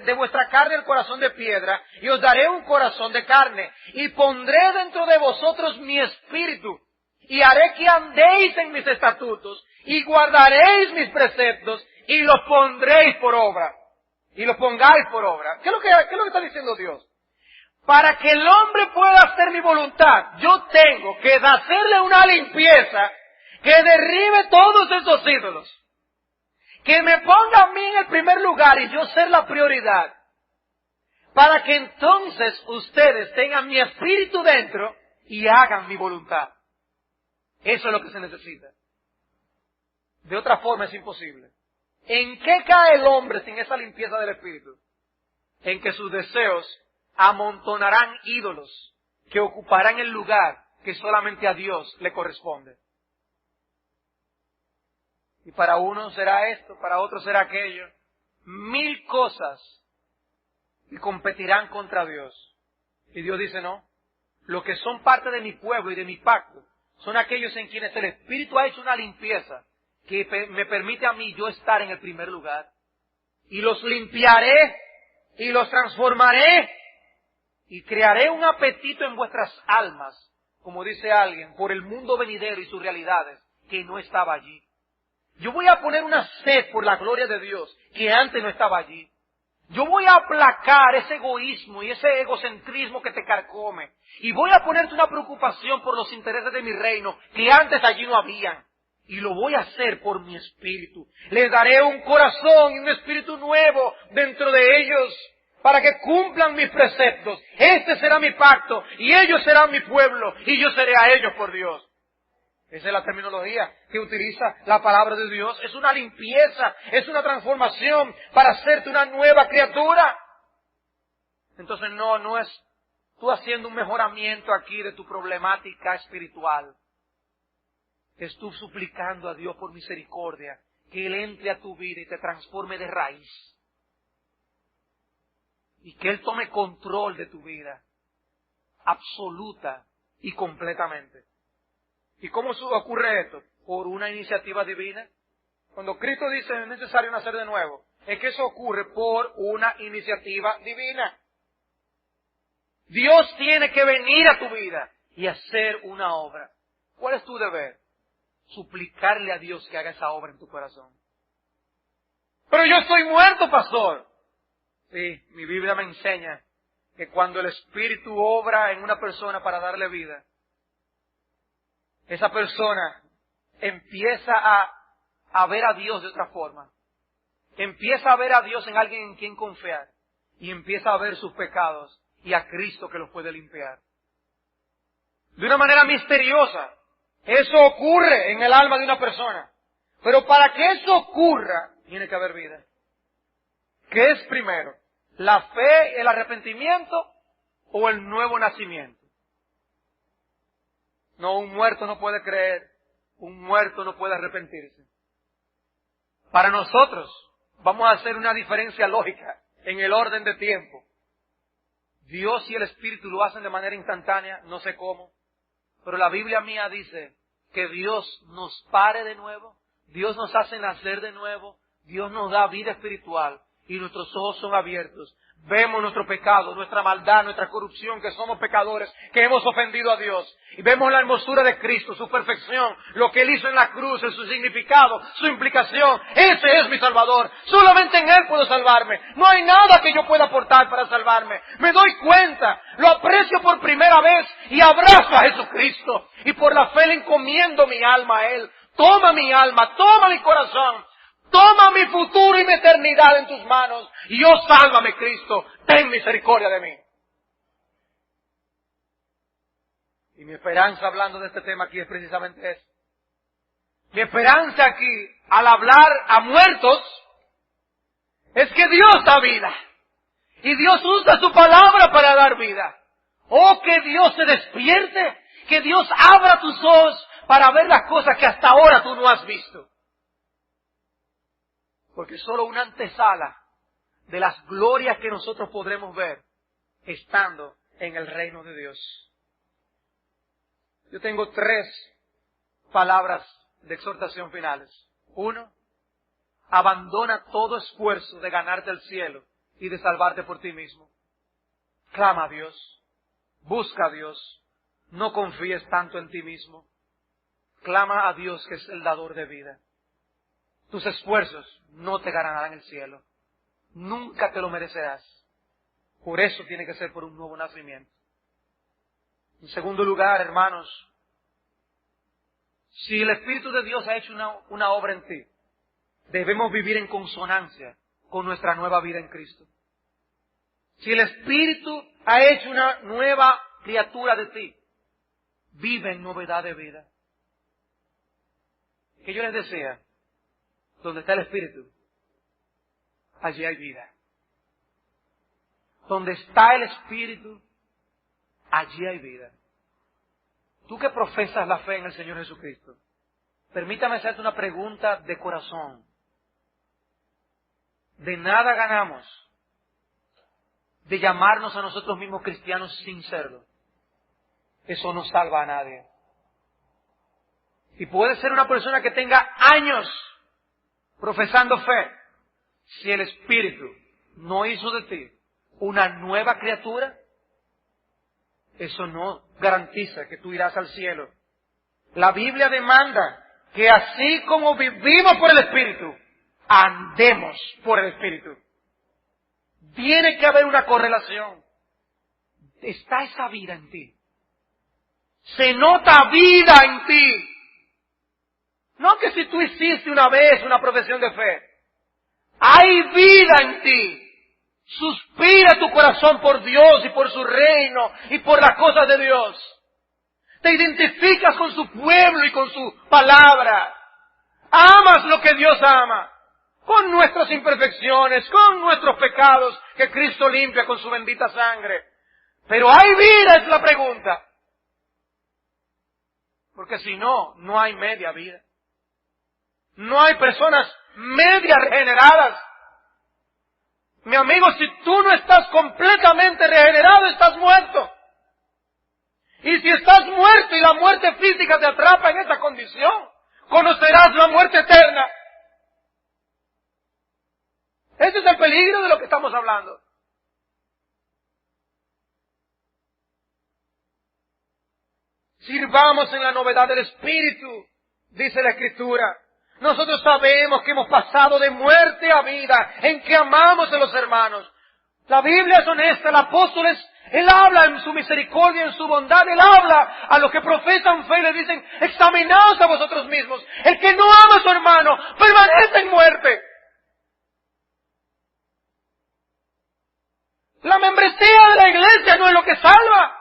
de vuestra carne el corazón de piedra, y os daré un corazón de carne, y pondré dentro de vosotros mi espíritu, y haré que andéis en mis estatutos, y guardaréis mis preceptos, y los pondréis por obra. Y los pongáis por obra. ¿Qué es lo que está diciendo Dios? Para que el hombre pueda hacer mi voluntad, yo tengo que hacerle una limpieza que derribe todos esos ídolos. Que me ponga a mí en el primer lugar y yo ser la prioridad. Para que entonces ustedes tengan mi espíritu dentro y hagan mi voluntad. Eso es lo que se necesita. De otra forma es imposible. ¿En qué cae el hombre sin esa limpieza del espíritu? En que sus deseos amontonarán ídolos que ocuparán el lugar que solamente a Dios le corresponde. Y para uno será esto, para otro será aquello. 1000 cosas y competirán contra Dios. Y Dios dice, no, los que son parte de mi pueblo y de mi pacto son aquellos en quienes el Espíritu ha hecho una limpieza que me permite a mí yo estar en el primer lugar. Y los limpiaré y los transformaré y crearé un apetito en vuestras almas, como dice alguien, por el mundo venidero y sus realidades, que no estaba allí. Yo voy a poner una sed por la gloria de Dios, que antes no estaba allí. Yo voy a aplacar ese egoísmo y ese egocentrismo que te carcome. Y voy a ponerte una preocupación por los intereses de mi reino, que antes allí no habían. Y lo voy a hacer por mi espíritu. Les daré un corazón y un espíritu nuevo dentro de ellos, para que cumplan mis preceptos. Este será mi pacto, y ellos serán mi pueblo, y yo seré a ellos por Dios. Esa es la terminología que utiliza la palabra de Dios. Es una limpieza, es una transformación para hacerte una nueva criatura. Entonces no es tú haciendo un mejoramiento aquí de tu problemática espiritual. Es tú suplicando a Dios por misericordia que Él entre a tu vida y te transforme de raíz. Y que Él tome control de tu vida, absoluta y completamente. ¿Y cómo ocurre esto? Por una iniciativa divina. Cuando Cristo dice es necesario nacer de nuevo, es que eso ocurre por una iniciativa divina. Dios tiene que venir a tu vida y hacer una obra. ¿Cuál es tu deber? Suplicarle a Dios que haga esa obra en tu corazón. Pero yo estoy muerto, pastor. Sí, mi Biblia me enseña que cuando el Espíritu obra en una persona para darle vida, esa persona empieza a ver a Dios de otra forma. Empieza a ver a Dios en alguien en quien confiar. Y empieza a ver sus pecados y a Cristo que los puede limpiar. De una manera misteriosa. Eso ocurre en el alma de una persona. Pero para que eso ocurra, tiene que haber vida. ¿Qué es primero? ¿La fe, el arrepentimiento o el nuevo nacimiento? No, un muerto no puede creer. Un muerto no puede arrepentirse. Para nosotros, vamos a hacer una diferencia lógica en el orden de tiempo. Dios y el Espíritu lo hacen de manera instantánea, no sé cómo. Pero la Biblia mía dice que Dios nos pare de nuevo, Dios nos hace nacer de nuevo, Dios nos da vida espiritual y nuestros ojos son abiertos. Vemos nuestro pecado, nuestra maldad, nuestra corrupción, que somos pecadores, que hemos ofendido a Dios. Y vemos la hermosura de Cristo, su perfección, lo que Él hizo en la cruz, en su significado, su implicación. Ese es mi Salvador. Solamente en Él puedo salvarme. No hay nada que yo pueda aportar para salvarme. Me doy cuenta, lo aprecio por primera vez y abrazo a Jesucristo. Y por la fe le encomiendo mi alma a Él. Toma mi alma, toma mi corazón. Toma mi futuro y mi eternidad en tus manos. Y oh, sálvame, Cristo. Ten misericordia de mí. Y mi esperanza hablando de este tema aquí es precisamente eso. Mi esperanza aquí, al hablar a muertos, es que Dios da vida. Y Dios usa su palabra para dar vida. Oh, que Dios se despierte. Que Dios abra tus ojos para ver las cosas que hasta ahora tú no has visto. Porque solo una antesala de las glorias que nosotros podremos ver estando en el reino de Dios. Yo tengo 3 palabras de exhortación finales. 1, abandona todo esfuerzo de ganarte el cielo y de salvarte por ti mismo. Clama a Dios, busca a Dios, no confíes tanto en ti mismo. Clama a Dios, que es el dador de vida. Tus esfuerzos no te ganarán el cielo. Nunca te lo merecerás. Por eso tiene que ser por un nuevo nacimiento. En segundo lugar, hermanos, si el Espíritu de Dios ha hecho una obra en ti, debemos vivir en consonancia con nuestra nueva vida en Cristo. Si el Espíritu ha hecho una nueva criatura de ti, vive en novedad de vida. Que yo les decía, donde está el Espíritu, allí hay vida. Donde está el Espíritu, allí hay vida. Tú que profesas la fe en el Señor Jesucristo, permítame hacerte una pregunta de corazón. De nada ganamos de llamarnos a nosotros mismos cristianos sin serlo. Eso no salva a nadie. Y puede ser una persona que tenga años profesando fe. Si el Espíritu no hizo de ti una nueva criatura, eso no garantiza que tú irás al cielo. La Biblia demanda que así como vivimos por el Espíritu, andemos por el Espíritu. Tiene que haber una correlación. Está esa vida en ti. Se nota vida en ti. No que si tú hiciste una vez una profesión de fe. Hay vida en ti. Suspira tu corazón por Dios y por su reino y por las cosas de Dios. Te identificas con su pueblo y con su palabra. Amas lo que Dios ama. Con nuestras imperfecciones, con nuestros pecados que Cristo limpia con su bendita sangre. Pero ¿hay vida? Es la pregunta. Porque si no, no hay media vida. No hay personas media regeneradas. Mi amigo, si tú no estás completamente regenerado, estás muerto. Y si estás muerto y la muerte física te atrapa en esa condición, conocerás la muerte eterna. Ese es el peligro de lo que estamos hablando. Sirvamos en la novedad del Espíritu, dice la Escritura. Nosotros sabemos que hemos pasado de muerte a vida, en que amamos a los hermanos. La Biblia es honesta, el apóstol él habla en su misericordia, en su bondad, él habla a los que profesan fe y le dicen, examinaos a vosotros mismos. El que no ama a su hermano, permanece en muerte. La membresía de la iglesia no es lo que salva.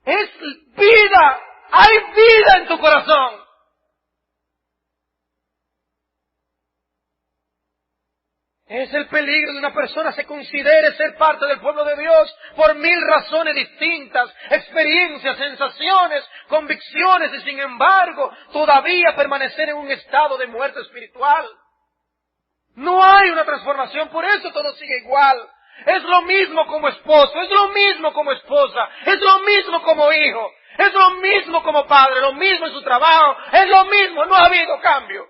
Es vida. Hay vida en tu corazón. Es el peligro de una persona se considere ser parte del pueblo de Dios por 1000 razones distintas, experiencias, sensaciones, convicciones y sin embargo todavía permanecer en un estado de muerte espiritual. No hay una transformación, por eso todo sigue igual. Es lo mismo como esposo, es lo mismo como esposa, es lo mismo como hijo, es lo mismo como padre, lo mismo en su trabajo, es lo mismo, no ha habido cambio.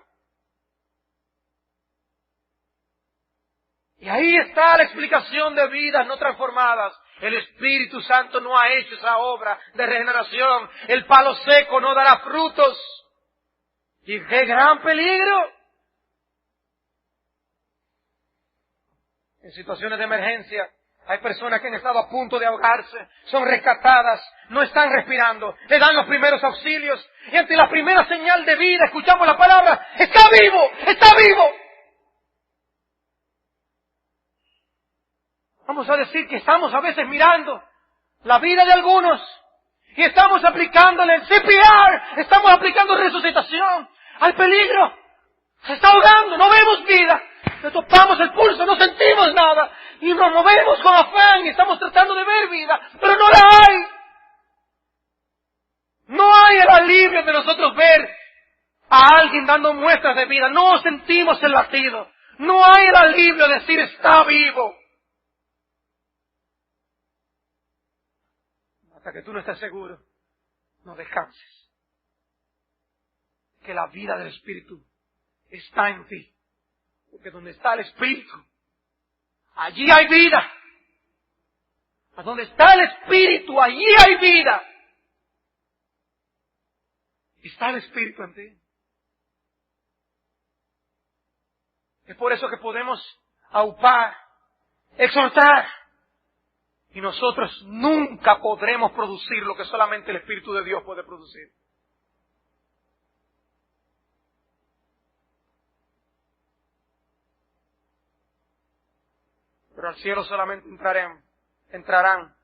Y ahí está la explicación de vidas no transformadas. El Espíritu Santo no ha hecho esa obra de regeneración. El palo seco no dará frutos. Y qué gran peligro. En situaciones de emergencia, hay personas que han estado a punto de ahogarse, son rescatadas, no están respirando, le dan los primeros auxilios, y ante la primera señal de vida escuchamos la palabra, ¡está vivo! ¡Está vivo! Vamos a decir que estamos a veces mirando la vida de algunos, y estamos aplicándole el CPR, estamos aplicando resucitación al peligro, se está ahogando, no vemos vida. Le topamos el pulso, no sentimos nada y nos movemos con afán y estamos tratando de ver vida, pero no la hay. No hay el alivio de nosotros ver a alguien dando muestras de vida. No sentimos el latido. No hay el alivio de decir está vivo. Hasta que tú no estés seguro no descanses. Que la vida del Espíritu está en ti. Porque donde está el Espíritu, allí hay vida. A donde está el Espíritu, allí hay vida. Está el Espíritu en ti. Es por eso que podemos aupar, exhortar. Y nosotros nunca podremos producir lo que solamente el Espíritu de Dios puede producir. Pero al cielo solamente entrarán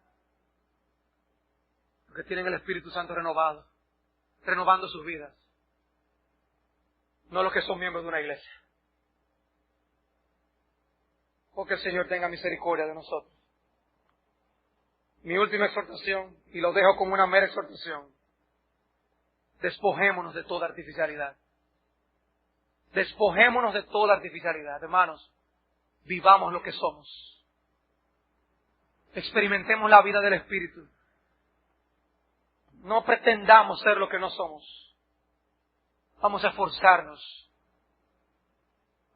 los que tienen el Espíritu Santo renovado, renovando sus vidas. No los que son miembros de una iglesia. Oh, que el Señor tenga misericordia de nosotros. Mi última exhortación, y lo dejo como una mera exhortación: despojémonos de toda artificialidad. Despojémonos de toda artificialidad. Hermanos, vivamos lo que somos. Experimentemos la vida del Espíritu. No pretendamos ser lo que no somos. Vamos a esforzarnos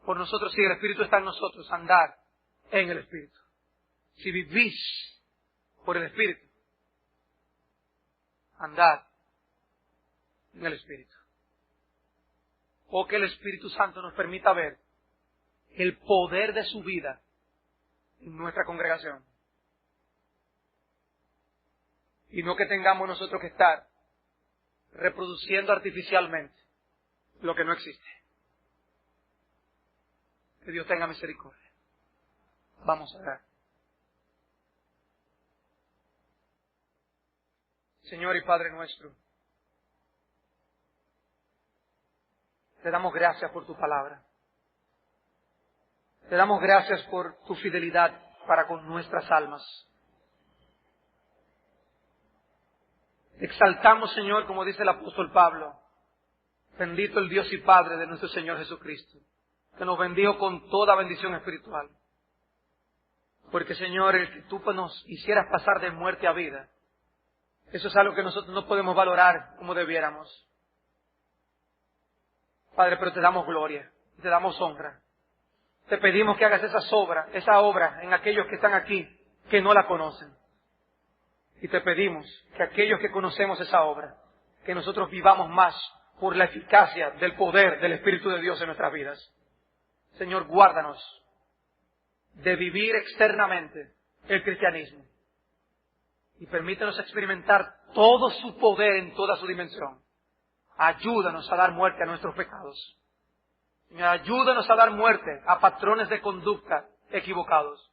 por nosotros, si el Espíritu está en nosotros, andar en el Espíritu. Si vivís por el Espíritu, andar en el Espíritu. O que el Espíritu Santo nos permita ver el poder de su vida en nuestra congregación. Y no que tengamos nosotros que estar reproduciendo artificialmente lo que no existe. Que Dios tenga misericordia. Vamos a orar. Señor y Padre nuestro, te damos gracias por tu palabra. Te damos gracias por tu fidelidad para con nuestras almas. Exaltamos, Señor, como dice el apóstol Pablo, bendito el Dios y Padre de nuestro Señor Jesucristo, que nos bendijo con toda bendición espiritual. Porque, Señor, el que tú nos hicieras pasar de muerte a vida, eso es algo que nosotros no podemos valorar como debiéramos. Padre, pero te damos gloria, te damos honra. Te pedimos que hagas esa obra en aquellos que están aquí, que no la conocen. Y te pedimos que aquellos que conocemos esa obra, que nosotros vivamos más por la eficacia del poder del Espíritu de Dios en nuestras vidas. Señor, guárdanos de vivir externamente el cristianismo. Y permítenos experimentar todo su poder en toda su dimensión. Ayúdanos a dar muerte a nuestros pecados. Señor, ayúdanos a dar muerte a patrones de conducta equivocados.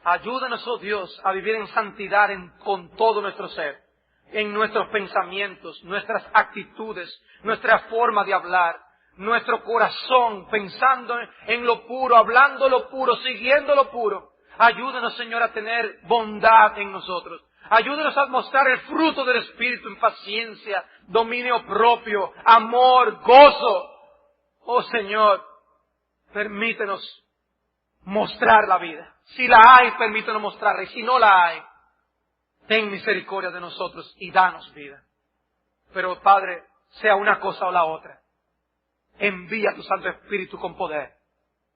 Ayúdanos, oh Dios, a vivir en santidad con todo nuestro ser, en nuestros pensamientos, nuestras actitudes, nuestra forma de hablar, nuestro corazón, pensando en lo puro, hablando lo puro, siguiendo lo puro. Ayúdanos, Señor, a tener bondad en nosotros. Ayúdanos a mostrar el fruto del Espíritu en paciencia, dominio propio, amor, gozo. Oh Señor, permítenos mostrar la vida. Si la hay, permítenos mostrarla. Y si no la hay, ten misericordia de nosotros y danos vida. Pero, Padre, sea una cosa o la otra, envía tu Santo Espíritu con poder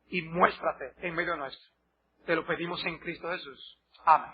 y muéstrate en medio nuestro. Te lo pedimos en Cristo Jesús. Amén.